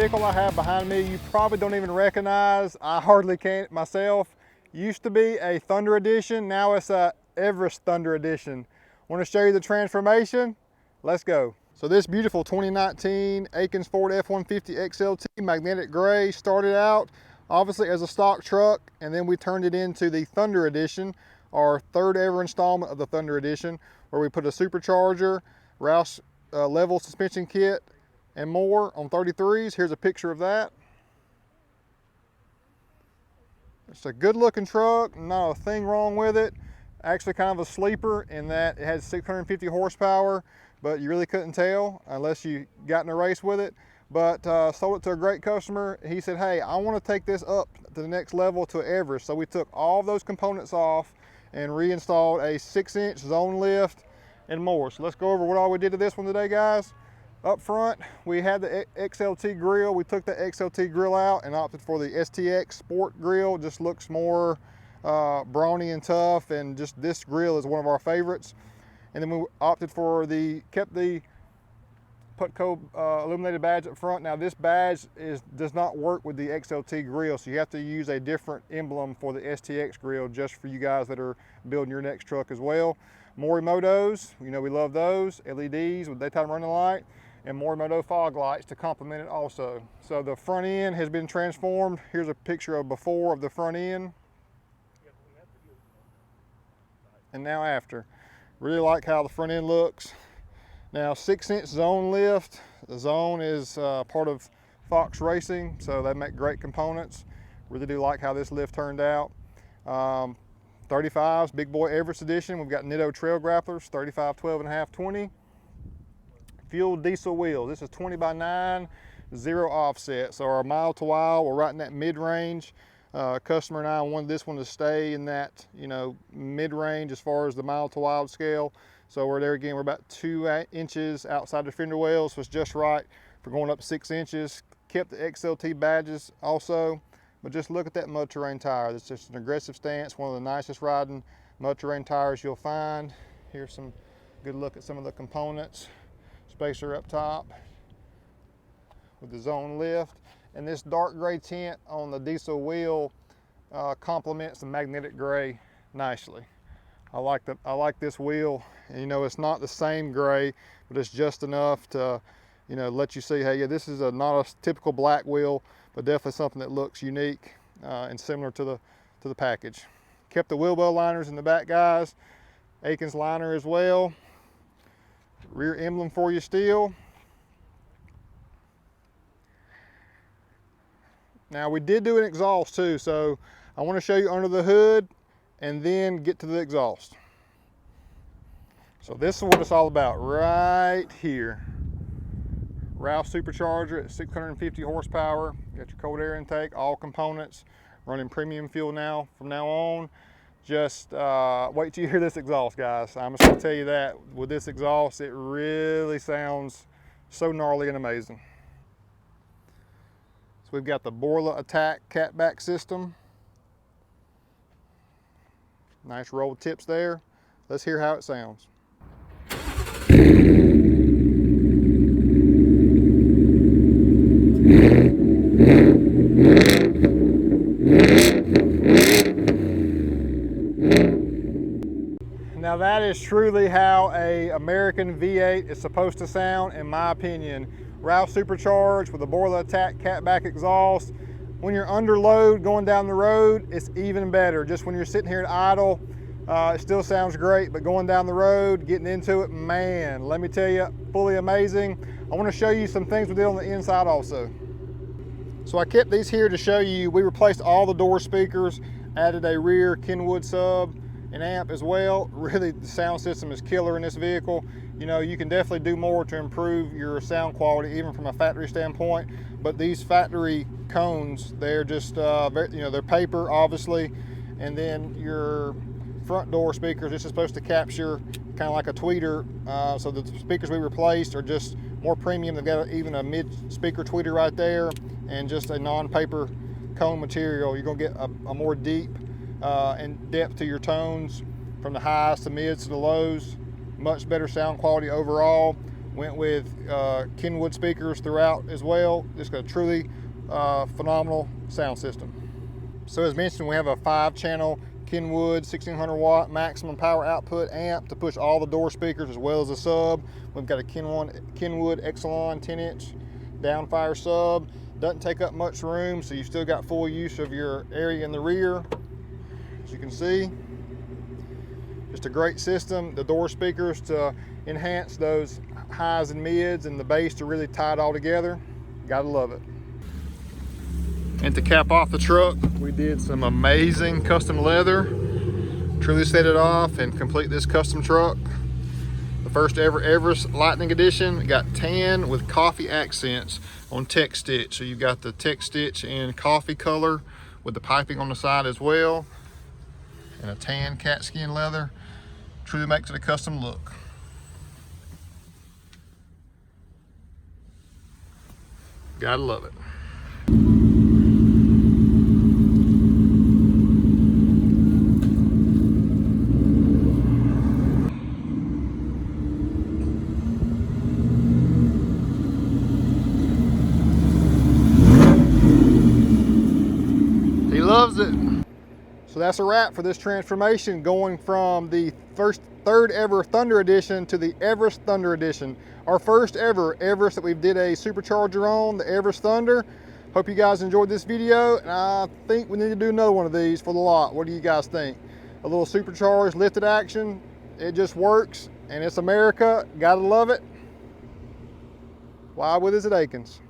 vehicle I have behind me, you probably don't even recognize. I hardly can myself. Used to be a Thunder Edition, now it's a Everest Thunder Edition. Want to show you the transformation? Let's go. So this beautiful 2019 Akins Ford F150 XLT magnetic gray started out obviously as a stock truck, and then we turned it into the Thunder Edition, our third ever installment of the Thunder Edition, where we put a supercharger, Roush level suspension kit, and more on 33s. Here's a picture of that. It's a good looking truck, not a thing wrong with it. Actually kind of a sleeper in that it has 650 horsepower, but you really couldn't tell unless you got in a race with it. But sold it to a great customer. He said, hey, I want to take this up to the next level to Everest. So we took all of those components off and reinstalled a 6-inch zone lift and more. So let's go over what all we did to this one today, guys. Up front, we had the XLT grill. We took the XLT grill out and opted for the STX Sport grill. Just looks more brawny and tough, and just this grill is one of our favorites. And then we opted for kept the Putco illuminated badge up front. Now this badge does not work with the XLT grill, so you have to use a different emblem for the STX grill just for you guys that are building your next truck as well. Morimotos, you know we love those. LEDs with daytime running light, and Morimoto fog lights to complement it also. So the front end has been transformed. Here's a picture of before of the front end. And now after. Really like how the front end looks. Now 6-inch zone lift. The zone is part of Fox Racing, so they make great components. Really do like how this lift turned out. 35s, big boy Everest edition. We've got Nitto trail grapplers, 35, 12.5, 20. Fuel diesel wheels. This is 20x9, 0 offset. So our mile to while, we're right in that mid-range. Customer and I wanted this one to stay in that, you know, mid-range as far as the mile to while scale. So we're there again, we're about 2 inches outside the fender well, so it's just right for going up 6 inches. Kept the XLT badges also, but just look at that mud terrain tire. It's just an aggressive stance, one of the nicest riding mud terrain tires you'll find. Here's some good look at some of the components. Spacer up top with the zone lift. And this dark gray tint on the diesel wheel complements the magnetic gray nicely. I like this wheel, and you know it's not the same gray, but it's just enough to, you know, let you see, hey, yeah, this is not a typical black wheel, but definitely something that looks unique and similar to the package. Kept the wheel well liners in the back, guys. Akins liner as well. Rear emblem for you still. Now we did do an exhaust too, so I want to show you under the hood and then get to the exhaust. So this is what it's all about right here. Roush supercharger at 650 horsepower. Got your cold air intake, all components, running premium fuel now from now on. Just wait till you hear this exhaust, guys. I'm just gonna tell you that with this exhaust, it really sounds so gnarly and amazing. So we've got the Borla Attack catback system. Nice roll tips there. Let's hear how it sounds. Now that is truly how an American V8 is supposed to sound, in my opinion. Roush supercharged with a Borla Attack catback exhaust. When you're under load going down the road, it's even better. Just when you're sitting here at idle, it still sounds great, but going down the road, getting into it, man, let me tell you, fully amazing. I want to show you some things we did on the inside also. So I kept these here to show you, we replaced all the door speakers, added a rear Kenwood sub and amp as well. Really, the sound system is killer in this vehicle. You know, you can definitely do more to improve your sound quality, even from a factory standpoint, but these factory cones, they're just, you know, they're paper, obviously, and then your front door speakers, this is supposed to capture kind of like a tweeter, so the speakers we replaced are just more premium. They've got even a mid-speaker tweeter right there, and just a non-paper cone material. You're gonna get a more deep and depth to your tones, from the highs to mids to the lows. Much better sound quality overall. Went with Kenwood speakers throughout as well. Just a truly phenomenal sound system. So as mentioned, we have a 5-channel Kenwood 1600 watt maximum power output amp to push all the door speakers as well as the sub. We've got a Kenwood Exelon 10-inch downfire sub. Doesn't take up much room, so you've still got full use of your area in the rear. As you can see, just a great system. The door speakers to enhance those highs and mids, and the bass to really tie it all together. Gotta love it. And to cap off the truck, we did some amazing custom leather. Truly set it off and complete this custom truck. The first ever Everest Lightning Edition. Got tan with coffee accents on tech stitch. So you've got the tech stitch in coffee color with the piping on the side as well. And a tan cat skin leather. Truly makes it a custom look. Gotta love it. He loves it. So that's a wrap for this transformation, going from the third ever Thunder Edition to the Everest Thunder Edition. Our first ever Everest that we did a supercharger on, the Everest Thunder. Hope you guys enjoyed this video, and I think we need to do another one of these for the lot. What do you guys think? A little supercharged lifted action. It just works, and it's America. Gotta love it. Why with us at Akins.